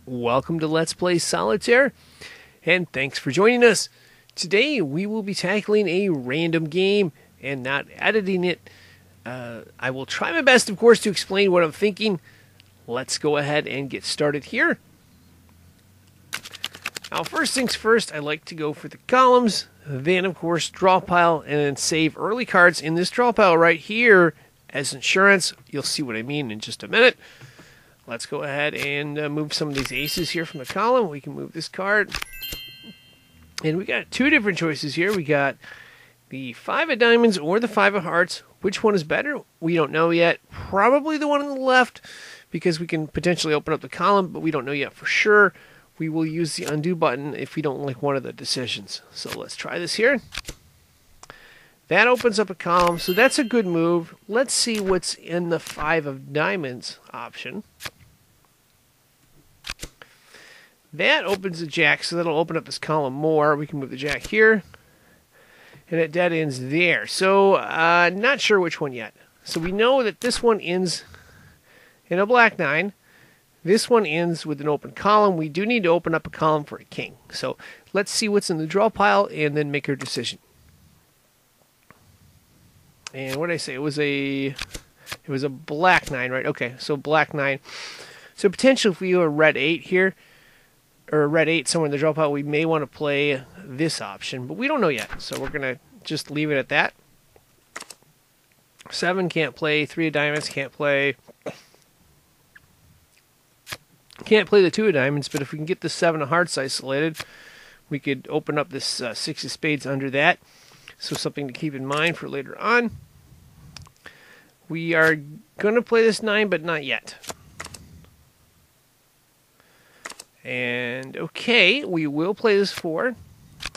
Welcome to Let's Play Solitaire, and thanks for joining us. Today we will be tackling a random game and not editing it. I will try my best, of course, to explain what I'm thinking. Let's go ahead and get started here. Now, first things first, I like to go for the columns, then, of course, draw pile, and then save early cards in this draw pile right here as insurance. You'll see what I mean in just a minute. Let's go ahead and move some of these aces here from the column. We can move this card. And we got two different choices here. We got the 5 of diamonds or the 5 of hearts. Which one is better? We don't know yet. Probably the one on the left, because we can potentially open up the column, but we don't know yet for sure. We will use the undo button if we don't like one of the decisions. So let's try this here. That opens up a column, so that's a good move. Let's see what's in the 5 of diamonds option. That opens the jack, so that'll open up this column more. We can move the jack here, and it dead ends there. So, not sure which one yet. So we know that this one ends in a black 9. This one ends with an open column. We do need to open up a column for a king. So let's see what's in the draw pile and then make our decision. And what did I say? It was a black 9, right? Okay, so black 9. So potentially if we do a red 8 here, or a red 8 somewhere in the draw pile, we may want to play this option, but we don't know yet. So we're going to just leave it at that. 7 can't play, 3 of diamonds can't play. Can't play the 2 of diamonds, but if we can get the 7 of hearts isolated, we could open up this 6 of spades under that. So something to keep in mind for later on. We are going to play this 9, but not yet. And, okay, we will play this 4.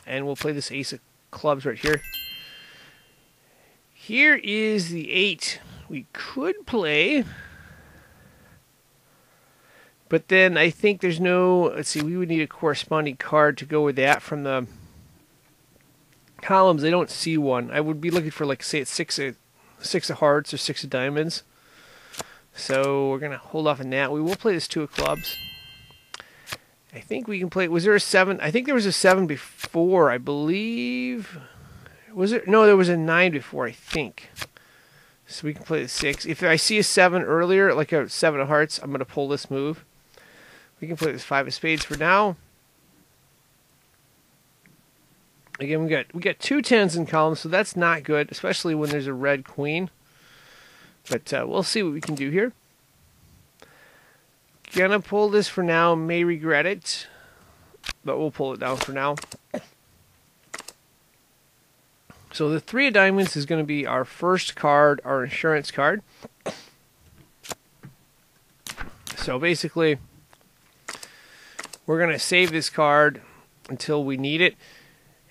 And we'll play this ace of clubs right here. Here is the 8 we could play. But then I think there's no... Let's see, we would need a corresponding card to go with that from the columns. I don't see one. I would be looking for, like, say, it's 6 of hearts or 6 of diamonds. So we're going to hold off on that. We will play this 2 of clubs. I think we can play... Was there a 7? I think there was a 7 before, I believe. Was it? No, there was a 9 before, I think. So we can play the 6. If I see a 7 earlier, like a 7 of hearts, I'm going to pull this move. We can play this 5 of spades for now. Again, we got 2 10s in columns, so that's not good, especially when there's a red queen. But we'll see what we can do here. Gonna pull this for now. May regret it, but we'll pull it down for now. So the 3 of diamonds is going to be our first card, our insurance card. So basically, we're going to save this card until we need it.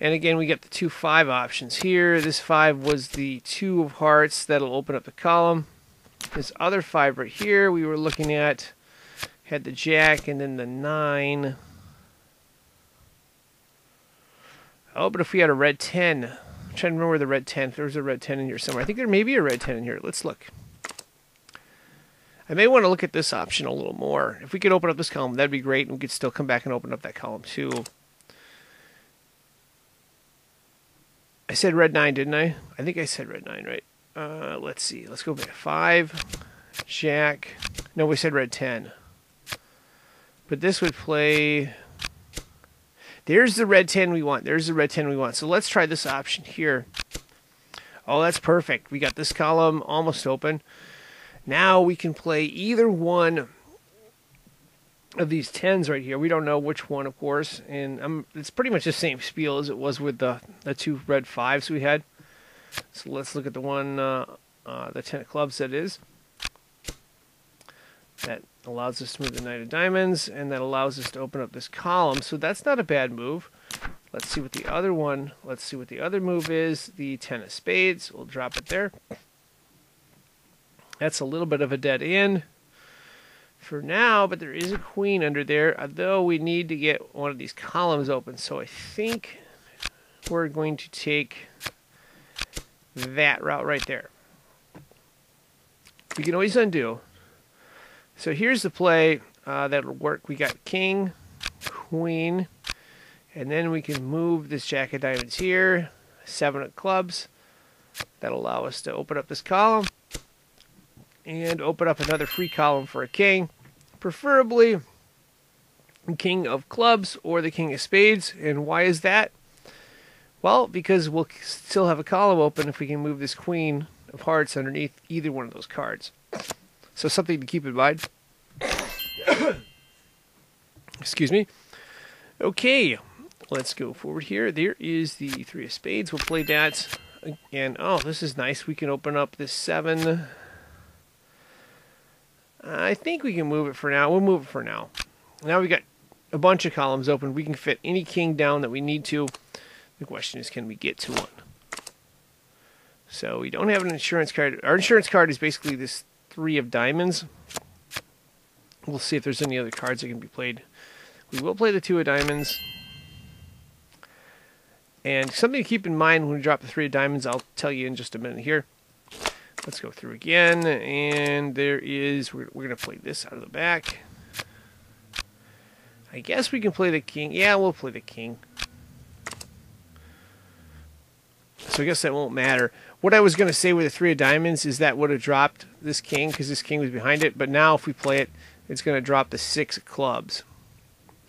And again, we get the 2 5 options here. This 5 was the 2 of hearts. That'll open up the column. This other 5 right here we were looking at had the jack and then the 9. Oh, but if we had a red 10... I'm trying to remember where the red 10... If there was a red 10 in here somewhere. I think there may be a red 10 in here. Let's look. I may want to look at this option a little more. If we could open up this column, that'd be great. And we could still come back and open up that column too. I said red 9, didn't I? I think I said red 9, right? Let's see. Let's go back. 5, jack. No, we said red 10. But this would play... There's the red 10 we want. There's the red 10 we want. So let's try this option here. Oh, that's perfect. We got this column almost open. Now we can play either one of these 10s right here. We don't know which one, of course. And it's pretty much the same spiel as it was with the 2 red 5s we had. So let's look at the one, the 10 of clubs that is. That allows us to move the 9 of diamonds, and that allows us to open up this column. So that's not a bad move. Let's see what the other one, let's see what the other move is. The 10 of spades. We'll drop it there. That's a little bit of a dead end for now, but there is a queen under there, although we need to get one of these columns open. So I think we're going to take that route right there. We can always undo. So here's the play. That'll work. We got king, queen, and then we can move this jack of diamonds here. 7 of clubs. That'll allow us to open up this column and open up another free column for a king, preferably the king of clubs or the king of spades. And why is that? Well, because we'll still have a column open if we can move this queen of hearts underneath either one of those cards. So something to keep in mind. Excuse me. Okay, let's go forward here. There is the 3 of spades. We'll play that. And oh, this is nice. We can open up this 7. I think we can move it for now. We'll move it for now. Now we got a bunch of columns open. We can fit any king down that we need to. The question is, can we get to one? So we don't have an insurance card. Our insurance card is basically this 3 of diamonds. We'll see if there's any other cards that can be played. We will play the 2 of diamonds. And something to keep in mind when we drop the 3 of diamonds, I'll tell you in just a minute here. Let's go through again. And there is, we're going to play this out of the back. I guess we can play the king. Yeah, we'll play the king. So I guess that won't matter. What I was going to say with the 3 of diamonds is that would have dropped this king because this king was behind it. But now if we play it, it's going to drop the 6 of clubs.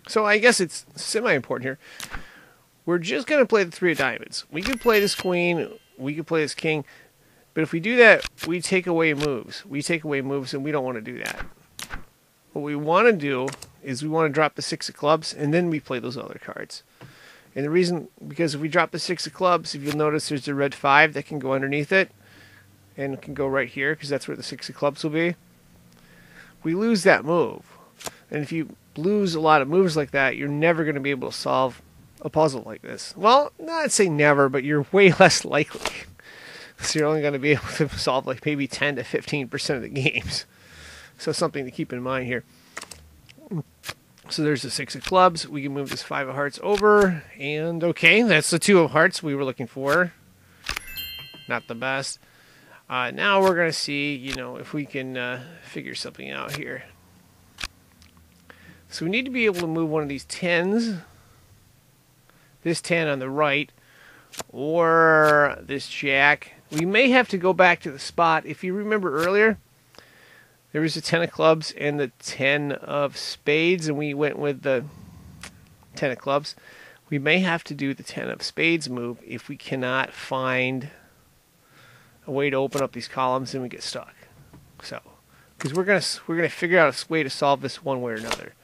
So I guess it's semi-important here. We're just going to play the 3 of diamonds. We could play this queen. We could play this king. But if we do that, we take away moves. We take away moves, and we don't want to do that. What we want to do is we want to drop the 6 of clubs, and then we play those other cards. And the reason, because if we drop the 6 of clubs, if you'll notice there's a red 5 that can go underneath it, and it can go right here, because that's where the 6 of clubs will be. We lose that move. And if you lose a lot of moves like that, you're never going to be able to solve a puzzle like this. Well, not say never, but you're way less likely. So you're only going to be able to solve like maybe 10 to 15% of the games. So something to keep in mind here. So there's the 6 of clubs. We can move this 5 of hearts over. And okay, that's the 2 of hearts we were looking for. Not the best. Now we're going to see, if we can figure something out here. So we need to be able to move one of these 10s. This 10 on the right. Or this jack. We may have to go back to the spot. If you remember earlier, there was a 10 of clubs and the 10 of spades, and we went with the 10 of clubs. We may have to do the 10 of spades move if we cannot find a way to open up these columns and we get stuck. So, because we're gonna figure out a way to solve this one way or another.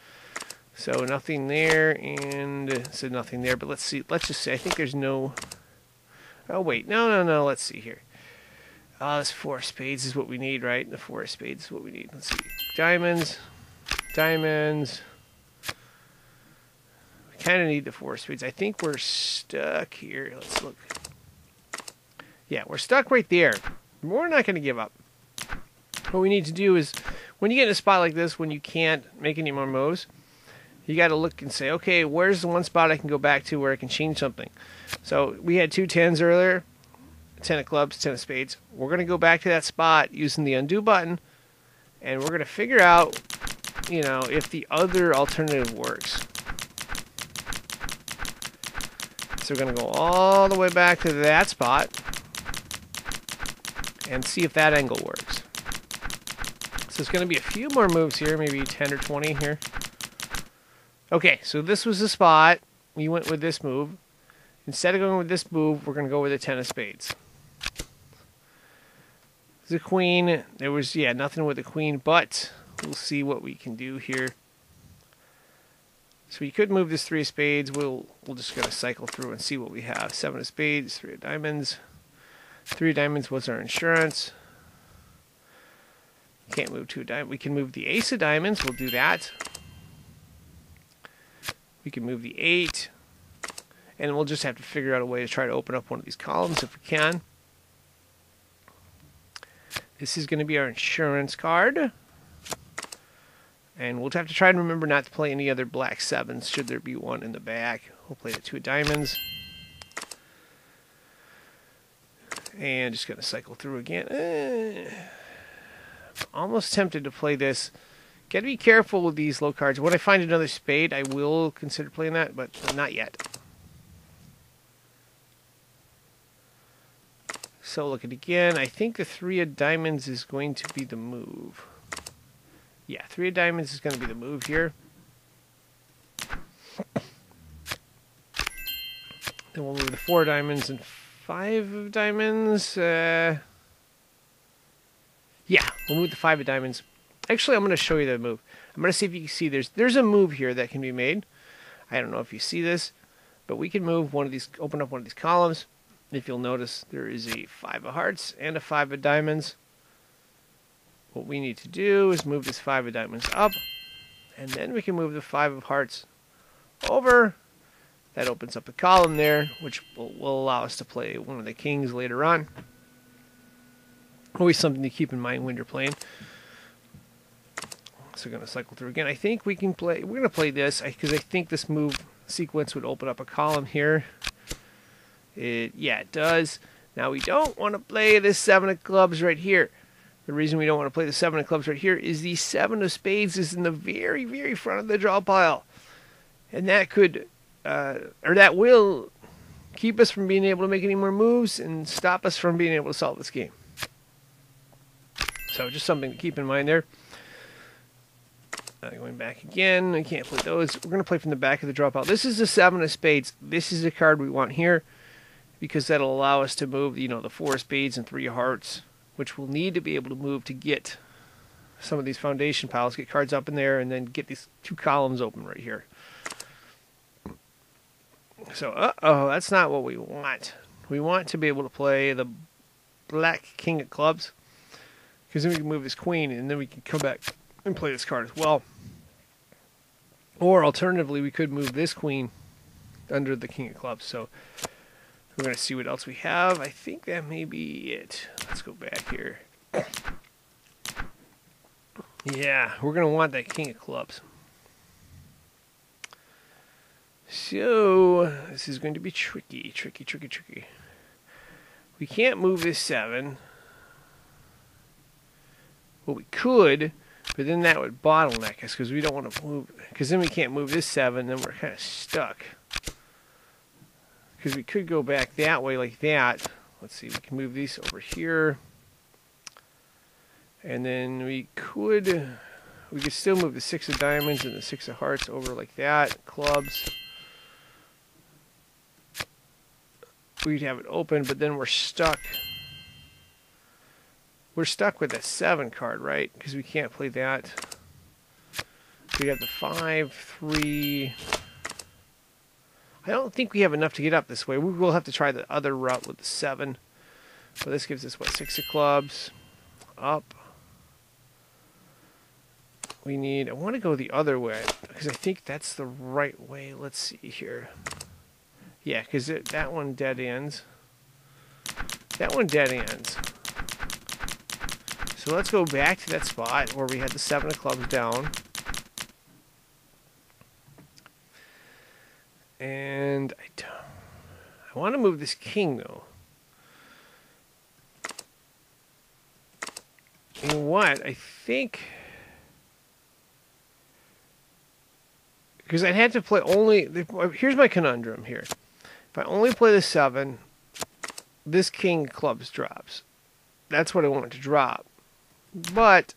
So nothing there, and so nothing there. But let's see. Let's just say I think there's no. Oh wait, no. Let's see here. This 4 of spades is what we need, right? The 4 of spades is what we need. Let's see. Diamonds. We kind of need the 4 of spades. I think we're stuck here. Let's look. Yeah, we're stuck right there. We're not going to give up. What we need to do is, when you get in a spot like this, when you can't make any more moves, you got to look and say, okay, where's the one spot I can go back to where I can change something? So we had 2 10s earlier. 10 of clubs, 10 of spades. We're going to go back to that spot using the undo button, and we're going to figure out, if the other alternative works. So we're going to go all the way back to that spot and see if that angle works. So it's going to be a few more moves here, maybe 10 or 20 here. Okay, so this was the spot. We went with this move. Instead of going with this move, we're going to go with the 10 of spades. The queen, there was, nothing with the queen, but we'll see what we can do here. So we could move this 3 of spades. We'll just going to cycle through and see what we have. 7 of spades, 3 of diamonds. 3 of diamonds was our insurance. Can't move 2 of diamonds. We can move the ace of diamonds. We'll do that. We can move the 8. And we'll just have to figure out a way to try to open up one of these columns if we can. This is going to be our insurance card. And we'll have to try and remember not to play any other black 7s should there be one in the back. We'll play the 2 of diamonds. And just going to cycle through again. I'm almost tempted to play this got to be careful with these low cards. When I find another spade, I will consider playing that, but not yet. So look at it again. I think the 3 of diamonds is going to be the move. Yeah, 3 of diamonds is going to be the move here. Then we'll move the 4 of diamonds and 5 of diamonds. Yeah, we'll move the 5 of diamonds. Actually, I'm going to show you the move. I'm going to see if you can see there's a move here that can be made. I don't know if you see this, but we can move one of these, open up one of these columns. If you'll notice, there is a 5 of hearts and a 5 of diamonds. What we need to do is move this 5 of diamonds up, and then we can move the 5 of hearts over. That opens up a column there, which will allow us to play one of the kings later on. Always something to keep in mind when you're playing. So we're going to cycle through again. I think we can play, we're going to play this, because I think this move sequence would open up a column here. Yeah, it does. Now we don't want to play the 7 of clubs right here. The reason we don't want to play the 7 of clubs right here is the 7 of spades is in the very, very front of the draw pile. And that could, or that will keep us from being able to make any more moves and stop us from being able to solve this game. So just something to keep in mind there. Going back again, I can't play those. We're going to play from the back of the draw pile. This is the 7 of spades. This is the card we want here, because that'll allow us to move, you know, the 4 of spades and 3 of hearts, which we'll need to be able to move to get some of these foundation piles, get cards up in there, and then get these 2 columns open right here. So, that's not what we want. We want to be able to play the black king of clubs, because then we can move this queen, and then we can come back and play this card as well. Or alternatively, we could move this queen under the king of clubs. So we're going to see what else we have. I think that may be it. Let's go back here. Yeah, we're going to want that king of clubs. So this is going to be tricky. We can't move this 7. Well, we could, but then that would bottleneck us, because we don't want to move, because then we can't move this 7, then we're kind of stuck. Because we could go back that way like that. Let's see, we can move these over here. And then we could still move the 6 of diamonds and the 6 of hearts over like that. Clubs. We'd have it open, but then we're stuck. We're stuck with that 7 card, right? Because we can't play that. We have the 5, 3. I don't think we have enough to get up this way. We will have to try the other route with the 7. So this gives us, what, 6 of clubs. Up. We need, I want to go the other way, because I think that's the right way. Let's see here. Yeah, because that one dead ends. That one dead ends. So let's go back to that spot where we had the 7 of clubs down. And I want to move this king, though. You know what? I think, because I'd have to play only, here's my conundrum here. If I only play the 7, this king clubs drops. That's what I want it to drop. But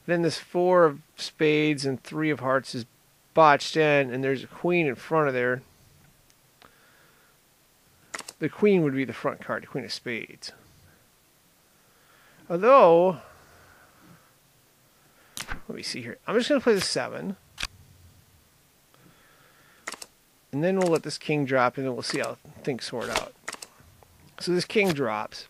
then this 4 of spades and 3 of hearts is botched in, and there's a queen in front of there. The queen would be the front card, the queen of spades. Although, let me see here. I'm just going to play the 7. And then we'll let this king drop, and then we'll see how things sort out. So this king drops.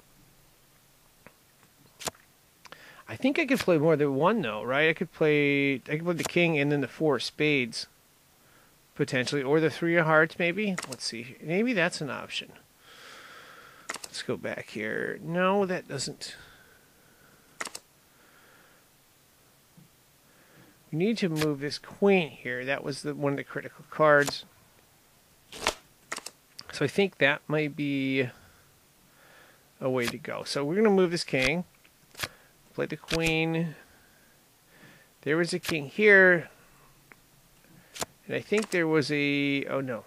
I think I could play more than one, though, right? I could play the king and then the 4 of spades, potentially. Or the 3 of hearts, maybe. Let's see. Maybe that's an option. Let's go back here. No, that doesn't. We need to move this queen here. That was one of the critical cards. So I think that might be a way to go. So we're going to move this king. Play the queen. There was a king here. And I think there was a... Oh, no.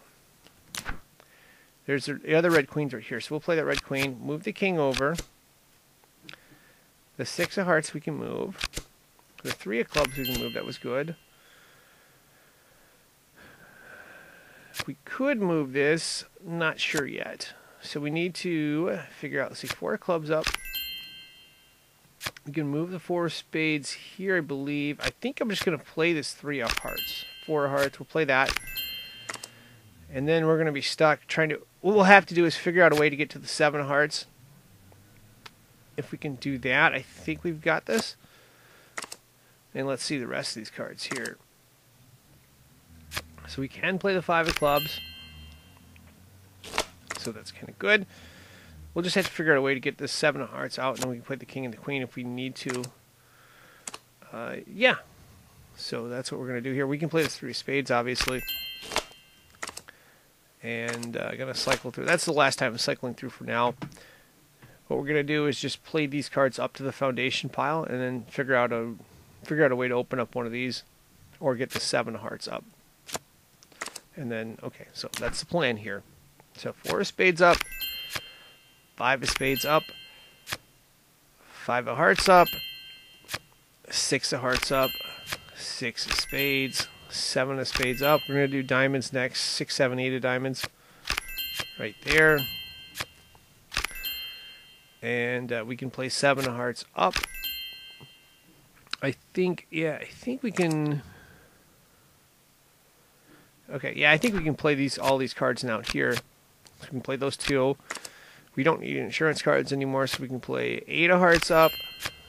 There's the other red queen's right here. So we'll play that red queen. Move the king over. The 6 of hearts we can move. The 3 of clubs we can move. That was good. We could move this. Not sure yet. So we need to figure out. Let's see. 4 of clubs up. We can move the 4 of spades here, I believe. I think I'm just going to play this 3 of hearts. 4 of hearts. We'll play that. And then we're going to be stuck trying to... What we'll have to do is figure out a way to get to the 7 of hearts. If we can do that, I think we've got this. And let's see the rest of these cards here. So we can play the 5 of clubs. So that's kind of good. We'll just have to figure out a way to get this 7 of hearts out, and then we can play the king and the queen if we need to. Yeah. So that's what we're going to do here. We can play the 3 of spades, obviously. And I'm going to cycle through. That's the last time I'm cycling through for now. What we're going to do is just play these cards up to the foundation pile, and then figure out a way to open up one of these, or get the 7 of hearts up. And then, okay, so that's the plan here. So 4 of spades up, 5 of spades up, 5 of hearts up, 6 of hearts up, 6 of spades, 7 of spades up. We're going to do diamonds next. 6, 7, 8 of diamonds. Right there. And we can play 7 of hearts up. I think we can... Okay, yeah, I think we can play all these cards now here. So we can play those 2. We don't need insurance cards anymore, so we can play 8 of hearts up,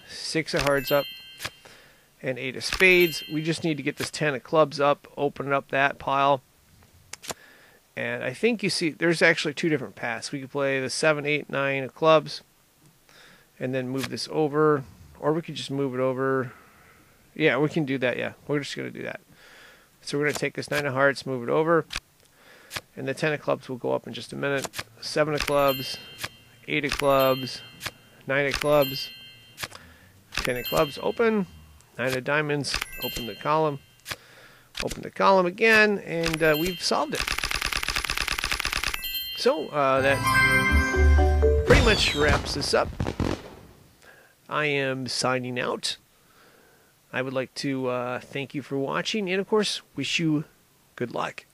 6 of hearts up, and 8 of spades. We just need to get this 10 of clubs up, open up that pile. And I think you see, there's actually 2 different paths. We could play the 7, 8, 9 of clubs, and then move this over. Or we could just move it over. Yeah, we can do that, yeah. We're just going to do that. So we're going to take this 9 of hearts, move it over. And the 10 of clubs will go up in just a minute. 7 of clubs, 8 of clubs, 9 of clubs, 10 of clubs, open. 9 of diamonds, open the column. Open the column again, and we've solved it. So that pretty much wraps this up. I am signing out. I would like to thank you for watching, and of course, wish you good luck.